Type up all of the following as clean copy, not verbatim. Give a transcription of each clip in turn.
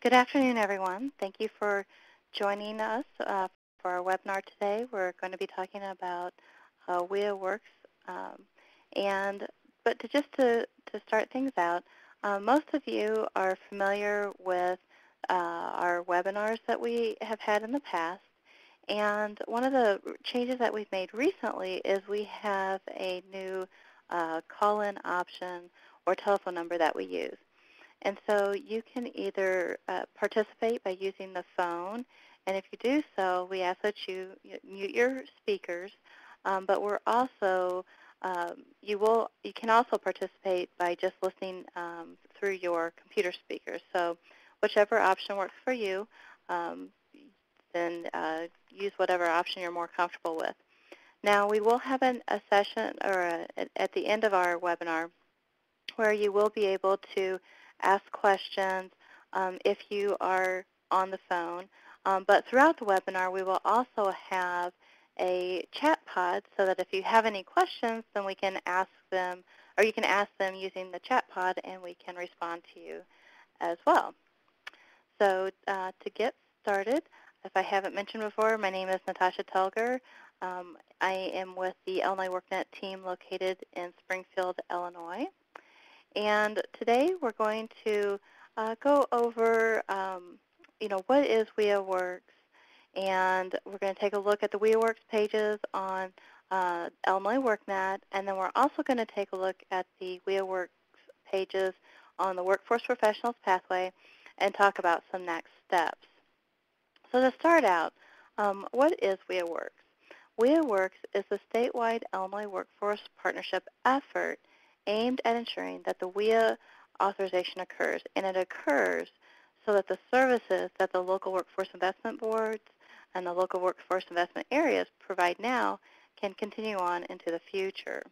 Good afternoon, everyone. Thank you for joining us for our webinar today. We're going to be talking about WIA Works. Um, and but to start things out, most of you are familiar with our webinars that we have had in the past. And one of the changes that we've made recently is we have a new call-in option or telephone number that we use. And so you can either participate by using the phone, and if you do so, we ask that you mute your speakers, but we're also, you can also participate by just listening through your computer speakers. So whichever option works for you, um, then use whatever option you're more comfortable with. Now, we will have a session at the end of our webinar where you will be able to ask questions if you are on the phone. But throughout the webinar, we will also have a chat pod so that if you have any questions, then we can ask them, or you can ask them using the chat pod, and we can respond to you as well. So to get started, if I haven't mentioned before, my name is Natasha Telger. I am with the Illinois WorkNet team located in Springfield, Illinois. And today we're going to go over, what is WIA Works, and we're going to take a look at the WIA Works pages on Illinois WorkNet, and then we're also going to take a look at the WIA Works pages on the Workforce Professionals Pathway and talk about some next steps. So to start out, what is WIA Works? WIA Works is a statewide Illinois workforce partnership effort aimed at ensuring that the WIA authorization occurs, and it occurs so that the services that the local workforce investment boards and the local workforce investment areas provide now can continue on into the future.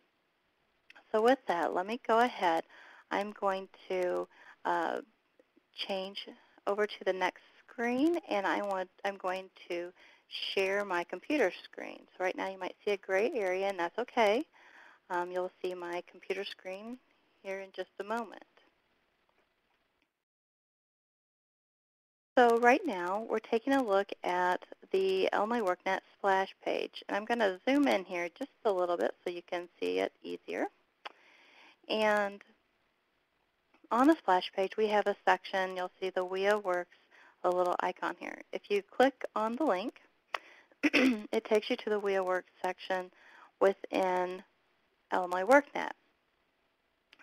So with that, let me go ahead. I'm going to change over to the next screen, and I'm going to share my computer screen. So right now you might see a gray area, and that's okay. You'll see my computer screen here in just a moment. So right now we're taking a look at the Illinois WorkNet splash page, and I'm going to zoom in here just a little bit so you can see it easier. And on the splash page we have a section, you'll see the WIA Works, a little icon here. If you click on the link, it takes you to the WIA Works section within Illinois WorkNet.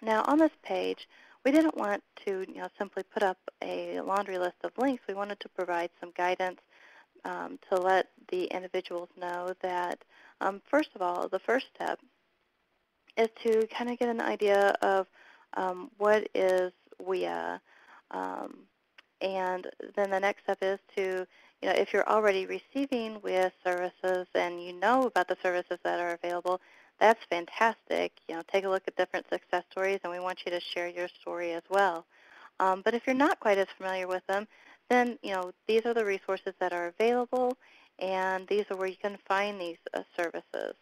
Now on this page, we didn't want to simply put up a laundry list of links. We wanted to provide some guidance to let the individuals know that, first of all, the first step is to kind of get an idea of what is WIA, and then the next step is to, if you're already receiving WIA services and you know about the services that are available, that's fantastic. Take a look at different success stories, and we want you to share your story as well. But if you're not quite as familiar with them, then these are the resources that are available, and these are where you can find these services.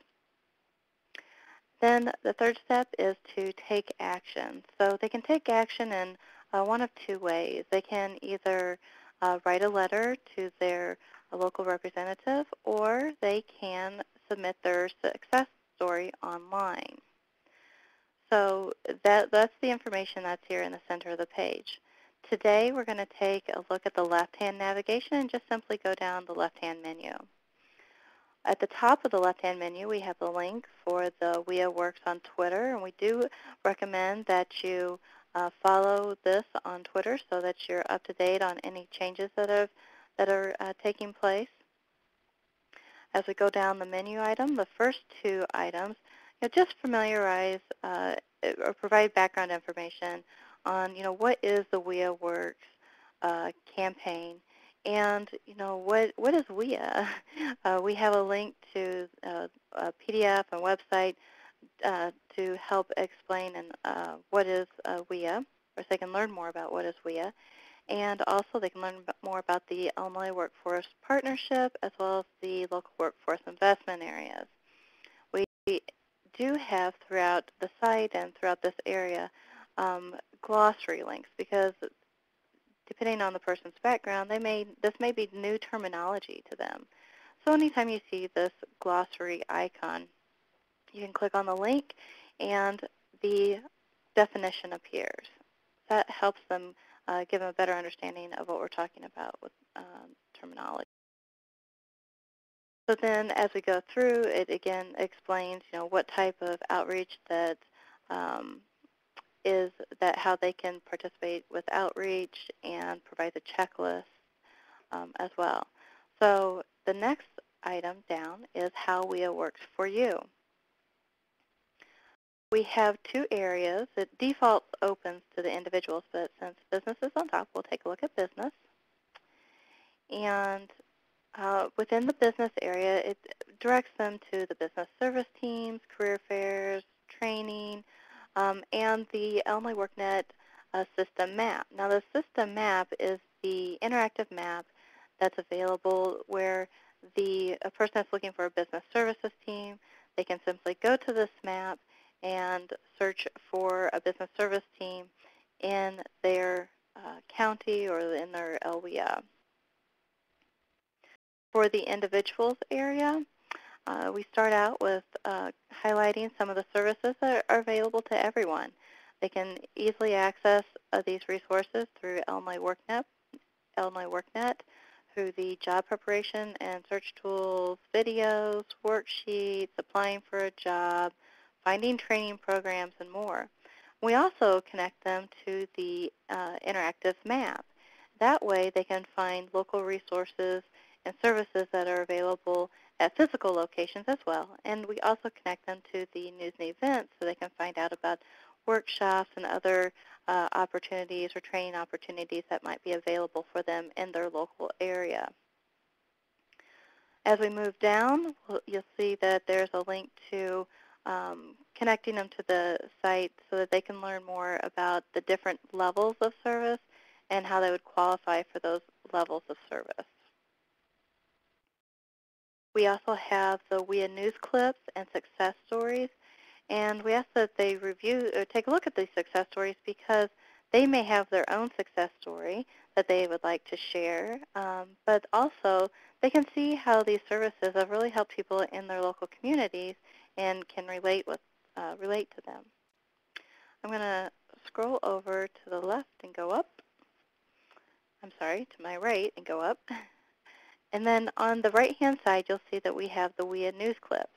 Then the third step is to take action. So they can take action in one of two ways. They can either write a letter to their local representative, or they can submit their success story online. So that's the information that's here in the center of the page. Today we're going to take a look at the left-hand navigation and just simply go down the left-hand menu. At the top of the left-hand menu, we have the link for the WIA Works on Twitter, and we do recommend that you follow this on Twitter so that you're up to date on any changes that are taking place. As we go down the menu item, the first two items, just familiarize or provide background information on what is the WIA Works campaign. And what is WIA? We have a link to a PDF and website to help explain what is WIA, or so they can learn more about what is WIA. And also they can learn more about the Illinois Workforce Partnership as well as the local workforce investment areas. We do have throughout the site and throughout this area glossary links, because depending on the person's background, this may be new terminology to them. So anytime you see this glossary icon, you can click on the link and the definition appears. That helps them give them a better understanding of what we're talking about with terminology. So then as we go through, it again explains, what type of outreach that is that how they can participate with outreach and provide the checklist as well. So the next item down is how WIA works for you. We have two areas. It defaults opens to the individuals, but since business is on top, we'll take a look at business. And within the business area, it directs them to the business service teams, career fairs, training, and the Illinois WorkNet system map. Now, the system map is the interactive map that's available where a person that's looking for a business services team, they can simply go to this map and search for a business service team in their county or in their LWIA. For the individuals area, we start out with highlighting some of the services that are available to everyone. They can easily access these resources through Illinois WorkNet, through the job preparation and search tools, videos, worksheets, applying for a job, finding training programs, and more. We also connect them to the interactive map. That way they can find local resources and services that are available at physical locations as well. And we also connect them to the news and events so they can find out about workshops and other opportunities or training opportunities that might be available for them in their local area. As we move down, you'll see that there's a link to connecting them to the site so that they can learn more about the different levels of service and how they would qualify for those levels of service. We also have the WIA news clips and success stories, and we ask that they review or take a look at these success stories because they may have their own success story that they would like to share, but also they can see how these services have really helped people in their local communities and can relate to them. I'm going to scroll over to the left and go up. I'm sorry, to my right and go up. And then on the right-hand side, you'll see that we have the WIA news clips.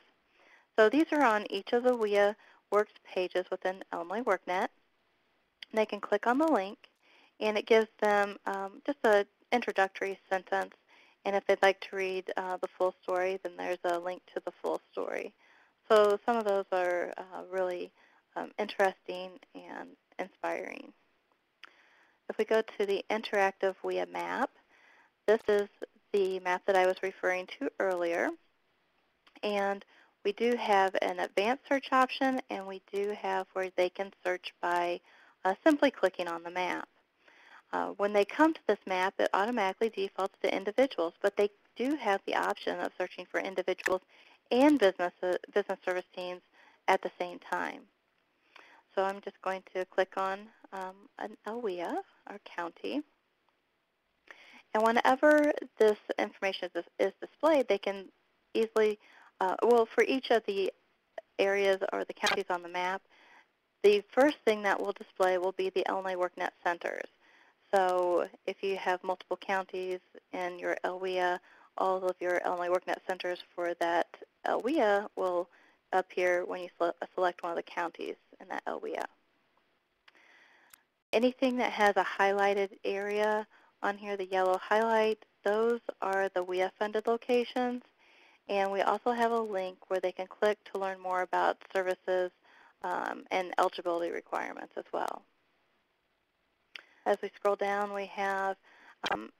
So these are on each of the WIA Works pages within Illinois WorkNet. They can click on the link, and it gives them just an introductory sentence. And if they'd like to read the full story, then there's a link to the full story. So some of those are really interesting and inspiring. If we go to the interactive WIA map, this is the map that I was referring to earlier. And we do have an advanced search option, and we do have where they can search by simply clicking on the map. When they come to this map, it automatically defaults to individuals, but they do have the option of searching for individuals and business service teams at the same time. So I'm just going to click on an LWIA, our county. And whenever this information is displayed, they can easily, for each of the areas or the counties on the map, the first thing that will display will be the Illinois WorkNet centers. So if you have multiple counties in your LWIA, all of your Illinois WorkNet centers for that LWIA will appear when you select one of the counties in that LWIA. Anything that has a highlighted area on here, the yellow highlight, those are the WIA-funded locations. And we also have a link where they can click to learn more about services and eligibility requirements as well. As we scroll down, we have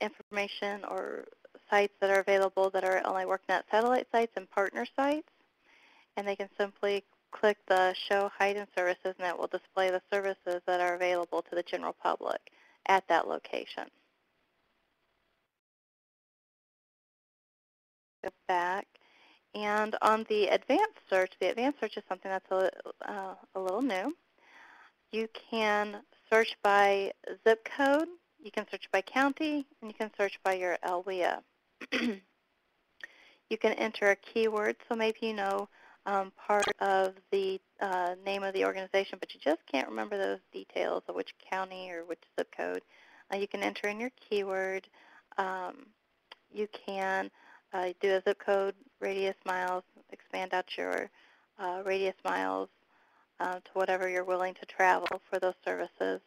information or sites that are available that are Illinois WorkNet satellite sites and partner sites. And they can simply click the Show Hidden Services, and it will display the services that are available to the general public at that location. Go back. And on the advanced search is something that's a little new. You can search by zip code You can search by county, and you can search by your WIA. You can enter a keyword, so maybe you know part of the name of the organization, but you just can't remember those details of which county or which zip code. You can enter in your keyword. You can do a zip code, radius miles, expand out your radius miles to whatever you're willing to travel for those services,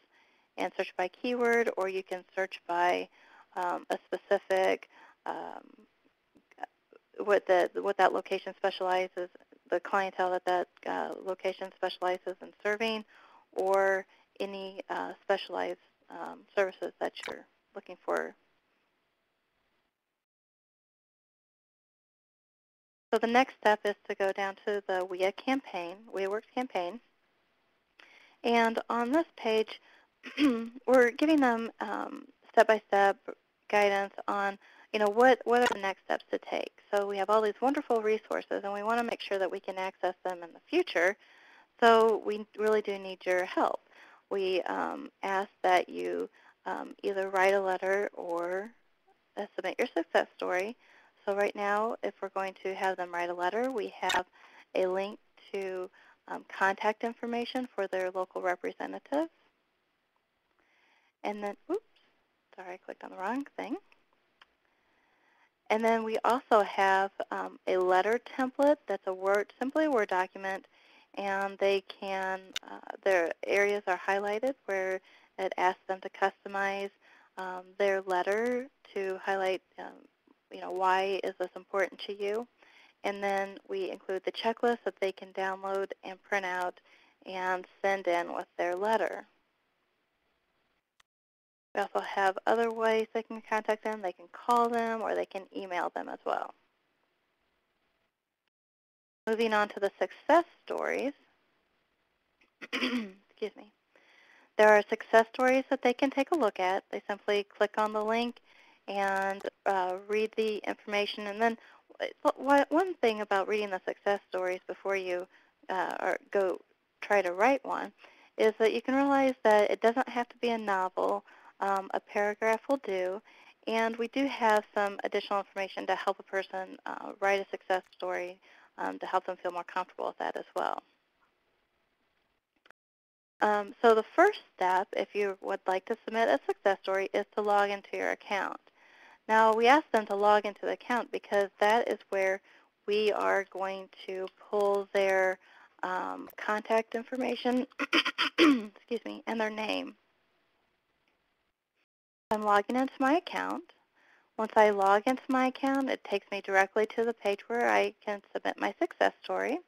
and search by keyword, or you can search by a specific what that location specializes, the clientele that location specializes in serving, or any specialized services that you're looking for. So the next step is to go down to the WIA campaign, WIA Works campaign, and on this page, we're giving them step-by-step guidance on, what are the next steps to take. So we have all these wonderful resources, and we want to make sure that we can access them in the future. So we really do need your help. We ask that you either write a letter or submit your success story. So right now, if we're going to have them write a letter, we have a link to contact information for their local representative. And then, oops, sorry, I clicked on the wrong thing. And then we also have a letter template that's simply a Word document, and they can, their areas are highlighted where it asks them to customize their letter to highlight, why is this important to you. And then we include the checklist that they can download and print out and send in with their letter. We also have other ways they can contact them. They can call them or they can email them as well. Moving on to the success stories. Excuse me. There are success stories that they can take a look at. They simply click on the link and read the information. And then one thing about reading the success stories before you go try to write one is that you can realize that it doesn't have to be a novel. A paragraph will do. And we do have some additional information to help a person write a success story to help them feel more comfortable with that as well. So the first step, if you would like to submit a success story, is to log into your account. Now, we ask them to log into the account because that is where we are going to pull their contact information excuse me, and their name. I'm logging into my account. Once I log into my account, it takes me directly to the page where I can submit my success story.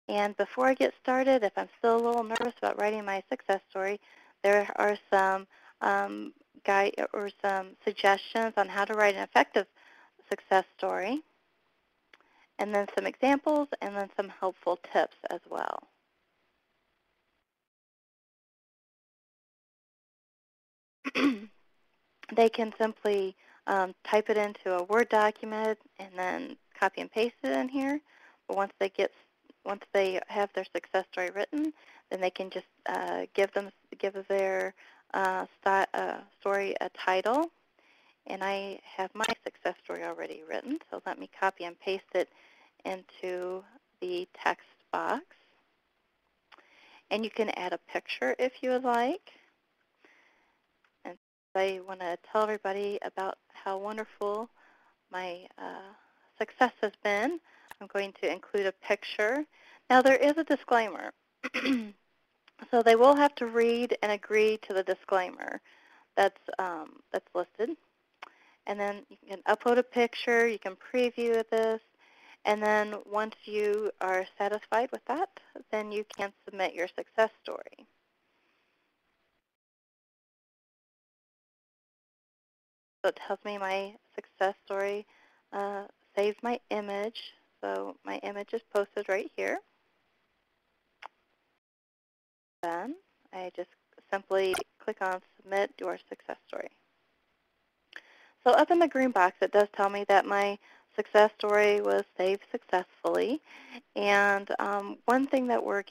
And before I get started, if I'm still a little nervous about writing my success story, there are some some suggestions on how to write an effective success story, and then some examples, and then some helpful tips as well. They can simply type it into a Word document and then copy and paste it in here. But once they have their success story written, then they can just give their story a title. And I have my success story already written, so let me copy and paste it into the text box. And you can add a picture if you would like. And I want to tell everybody about how wonderful my success has been. I'm going to include a picture. Now, there is a disclaimer. So they will have to read and agree to the disclaimer that's listed. And then you can upload a picture. You can preview this. And then once you are satisfied with that, then you can submit your success story. So it tells me my success story saved my image. So my image is posted right here. Then I just simply click on Submit Your Success Story. So up in the green box, it does tell me that my success story was saved successfully. And one thing that we're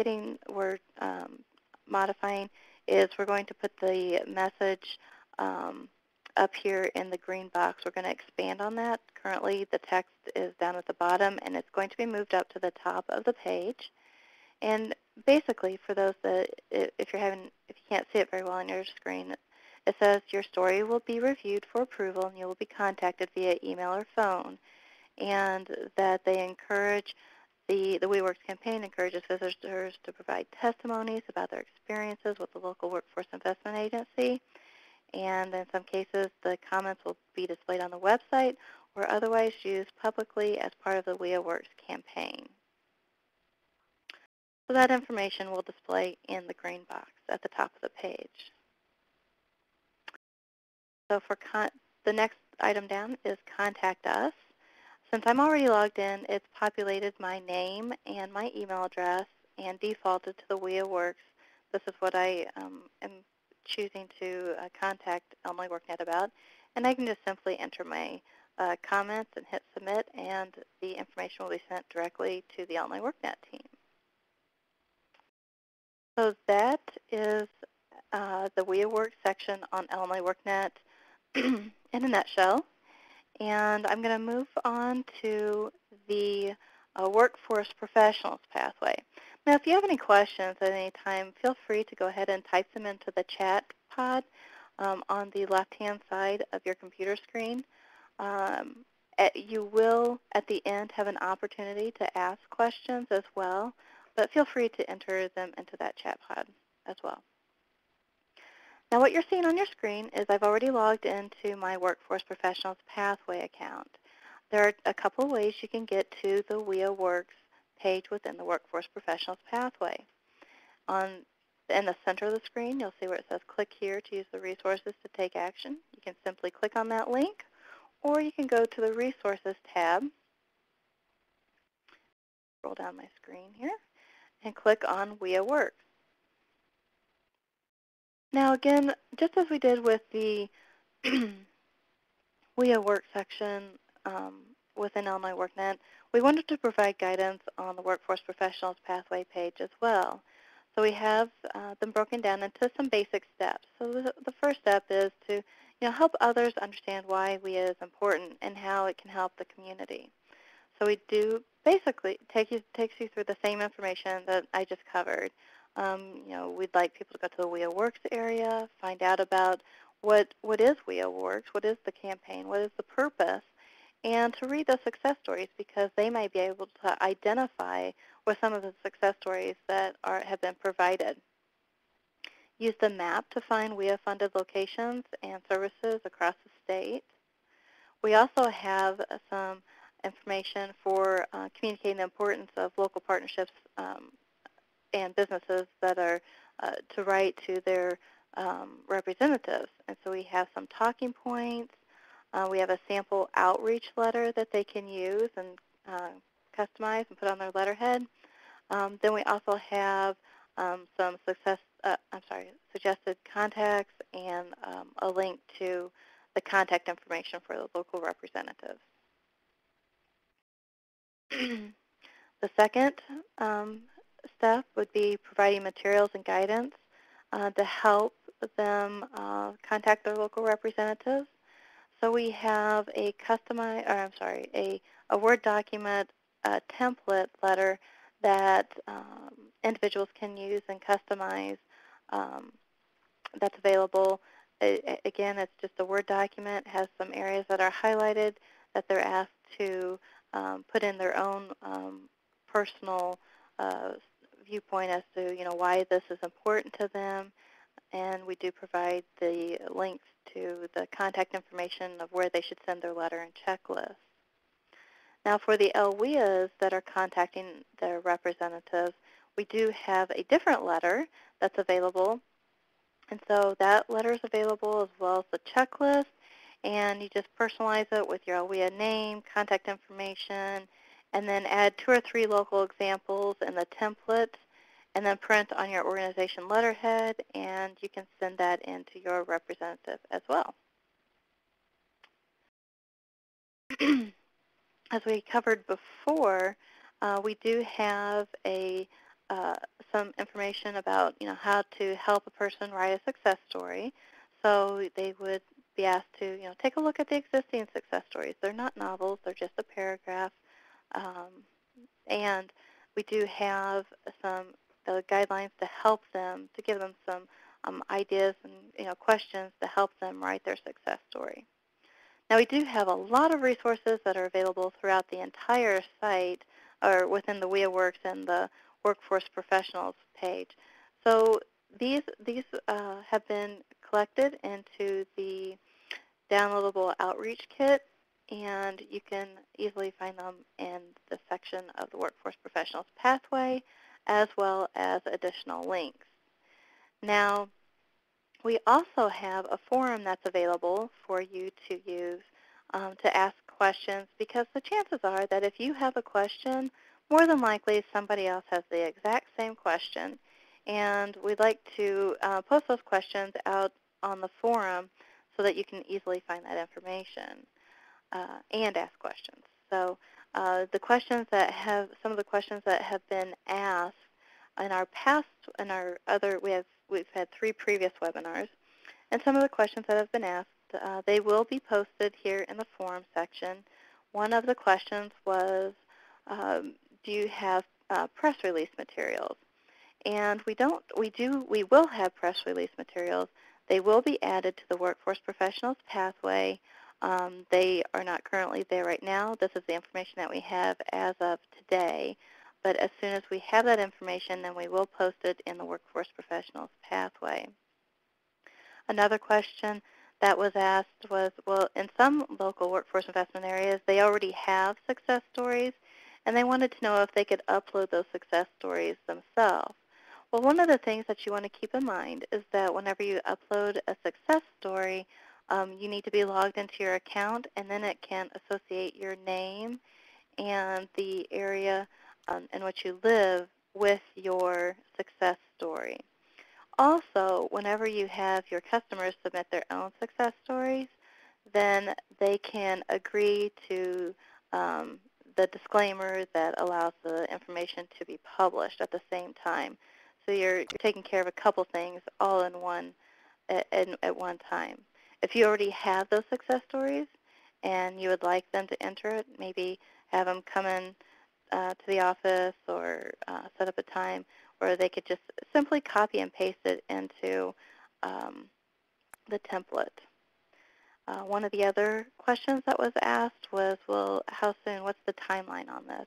modifying is we're going to put the message up here in the green box. We're going to expand on that. Currently, the text is down at the bottom, and it's going to be moved up to the top of the page. And basically, for those that, if you can't see it very well on your screen, it says your story will be reviewed for approval, and you will be contacted via email or phone. And that they encourage, the WeWorks campaign encourages visitors to provide testimonies about their experiences with the local workforce investment agency. And in some cases, the comments will be displayed on the website or otherwise used publicly as part of the WIA campaign. So that information will display in the green box at the top of the page. So for the next item down is Contact Us. Since I'm already logged in, it's populated my name and my email address and defaulted to the WIA. This is what I am choosing to contact Illinois WorkNet about. And I can just simply enter my comments and hit Submit, and the information will be sent directly to the Illinois WorkNet team. So that is the WIA section on Illinois WorkNet in a nutshell. And I'm going to move on to the Workforce Professionals pathway. Now, if you have any questions at any time, feel free to go ahead and type them into the chat pod on the left-hand side of your computer screen. You will, at the end, have an opportunity to ask questions as well, but feel free to enter them into that chat pod as well. Now what you're seeing on your screen is I've already logged into my Workforce Professionals Pathway account. There are a couple of ways you can get to the WIA page within the Workforce Professionals Pathway. In the center of the screen, you'll see where it says click here to use the resources to take action. You can simply click on that link, or you can go to the Resources tab, scroll down my screen here, and click on WIA. Now again, just as we did with the WIA section within Illinois WorkNet, we wanted to provide guidance on the Workforce Professionals Pathway page as well. So we have them broken down into some basic steps. So the first step is to help others understand why WIA is important and how it can help the community. So we do basically takes you through the same information that I just covered. We'd like people to go to the WIA area, find out about what is WIA what is the campaign, what is the purpose, and to read the success stories because they might be able to identify with some of the success stories that have been provided. Use the map to find WIA-funded locations and services across the state. We also have some information for communicating the importance of local partnerships and businesses that are to write to their representatives. And so we have some talking points. We have a sample outreach letter that they can use and customize and put on their letterhead. Then we also have some suggested contacts and a link to the contact information for the local representatives. The second step would be providing materials and guidance to help them contact their local representatives. So we have a a Word document template letter that individuals can use and customize that's available. Again, it's just a Word document. It has some areas that are highlighted that they're asked to put in their own personal viewpoint as to why this is important to them, and we do provide the links to the contact information of where they should send their letter and checklist. Now for the LWIAs that are contacting their representatives, we do have a different letter that's available, and so that letter is available as well as the checklist, and you just personalize it with your LWIA name, contact information, and then add 2 or 3 local examples in the template, and then print on your organization letterhead, and you can send that in to your representative as well. As we covered before, we do have a uh, some information about, how to help a person write a success story. So they would be asked to, take a look at the existing success stories. They're not novels. They're just a paragraph. Um, and we do have some the guidelines to help them, to give them some ideas and questions to help them write their success story. Now we do have a lot of resources that are available throughout the entire site or within the WIA Works and the Workforce Professionals page. So these have been collected into the downloadable outreach kit, and you can easily find them in the section of the Workforce Professionals pathway, as well as additional links. Now, we also have a forum that's available for you to use to ask questions, because the chances are that if you have a question, more than likely somebody else has the exact same question, and we'd like to post those questions out on the forum so that you can easily find that information and ask questions. So the questions that have, some of the questions that have been asked in our past, in our other, we've had 3 previous webinars, and some of the questions that have been asked, they will be posted here in the forum section. One of the questions was, do you have press release materials? And we will have press release materials. They will be added to the Workforce Professionals pathway. They are not currently there right now. This is the information that we have as of today. But as soon as we have that information, then we will post it in the Workforce Professionals pathway. Another question that was asked was, well, in some local workforce investment areas, they already have success stories, and they wanted to know if they could upload those success stories themselves. Well, one of the things that you want to keep in mind is that whenever you upload a success story, you need to be logged into your account, and then it can associate your name and the area in which you live with your success story. Also, whenever you have your customers submit their own success stories, then they can agree to the disclaimer that allows the information to be published at the same time. So you're taking care of a couple things all in one at one time. If you already have those success stories and you would like them to enter it, maybe have them come in to the office or set up a time where they could just simply copy and paste it into the template. One of the other questions that was asked was, well, how soon, what's the timeline on this?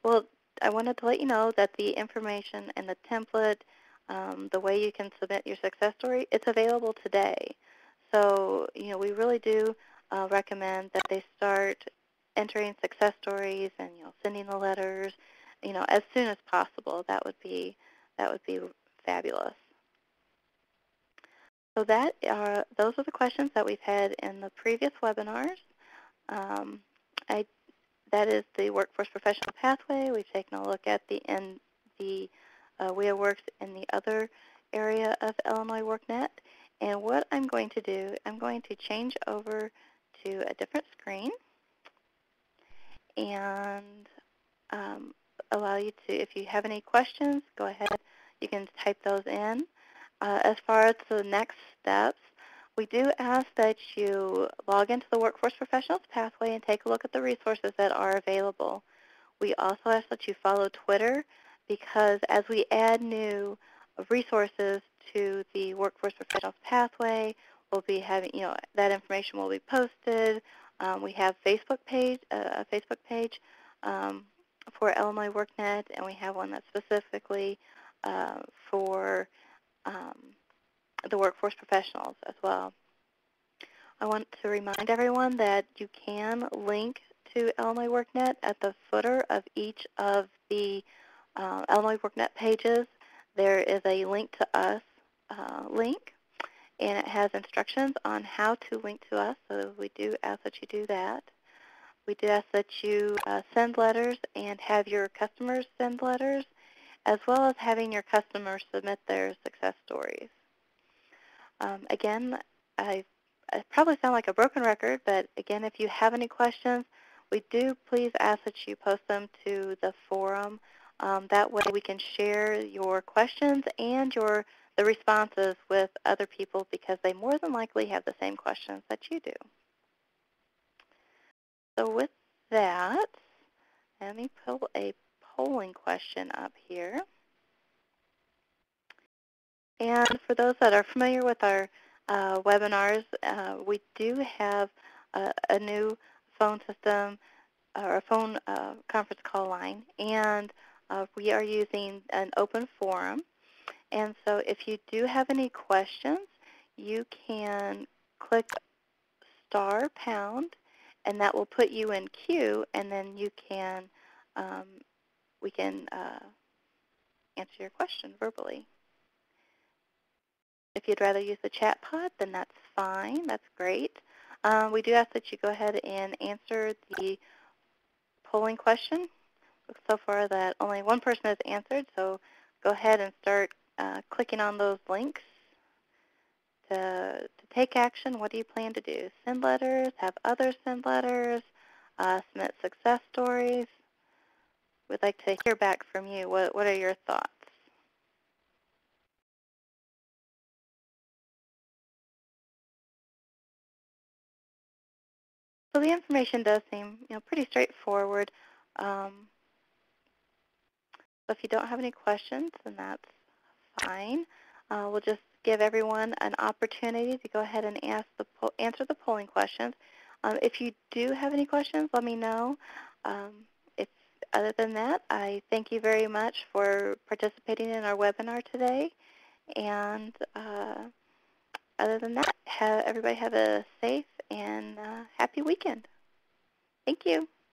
Well, I wanted to let you know that the information in the template, the way you can submit your success story, it's available today. So, we really do recommend that they start entering success stories and, sending the letters, as soon as possible. That would be fabulous. So those are the questions that we've had in the previous webinars. That is the Workforce Professional Pathway. We've taken a look at the WIA Works in the other area of Illinois WorkNet. And what I'm going to do, I'm going to change over to a different screen and allow you to, if you have any questions, go ahead. You can type those in. As far as the next steps, we do ask that you log into the Workforce Professionals pathway and take a look at the resources that are available. We also ask that you follow Twitter, because as we add new resources to the Workforce Professionals pathway, we'll be having, that information will be posted. We have a Facebook page for Illinois WorkNet, and we have one that's specifically for the workforce professionals as well. I want to remind everyone that you can link to Illinois WorkNet at the footer of each of the Illinois WorkNet pages. There is a Link to Us link, and it has instructions on how to link to us, so we do ask that you do that. We do ask that you send letters and have your customers send letters, as well as having your customers submit their success stories. Again, I probably sound like a broken record, but again, if you have any questions, we do please ask that you post them to the forum That way we can share your questions and the responses with other people because they more than likely have the same questions that you do. So with that, let me pull a polling question up here. And for those that are familiar with our webinars, we do have a new phone system or a phone conference call line, and we are using an open forum. And so if you do have any questions, you can click *#, and that will put you in queue, and then you can we can answer your question verbally. If you'd rather use the chat pod, then that's fine. That's great. We do ask that you go ahead and answer the polling question. Looks so far that only one person has answered, so go ahead and start clicking on those links to take action. What do you plan to do? Send letters, have others send letters, submit success stories. We'd like to hear back from you. What are your thoughts? So the information does seem, pretty straightforward. So if you don't have any questions, then that's fine. We'll just give everyone an opportunity to go ahead and answer the polling questions. If you do have any questions, let me know. If, other than that, I thank you very much for participating in our webinar today. And other than that, everybody have a safe and happy weekend. Thank you.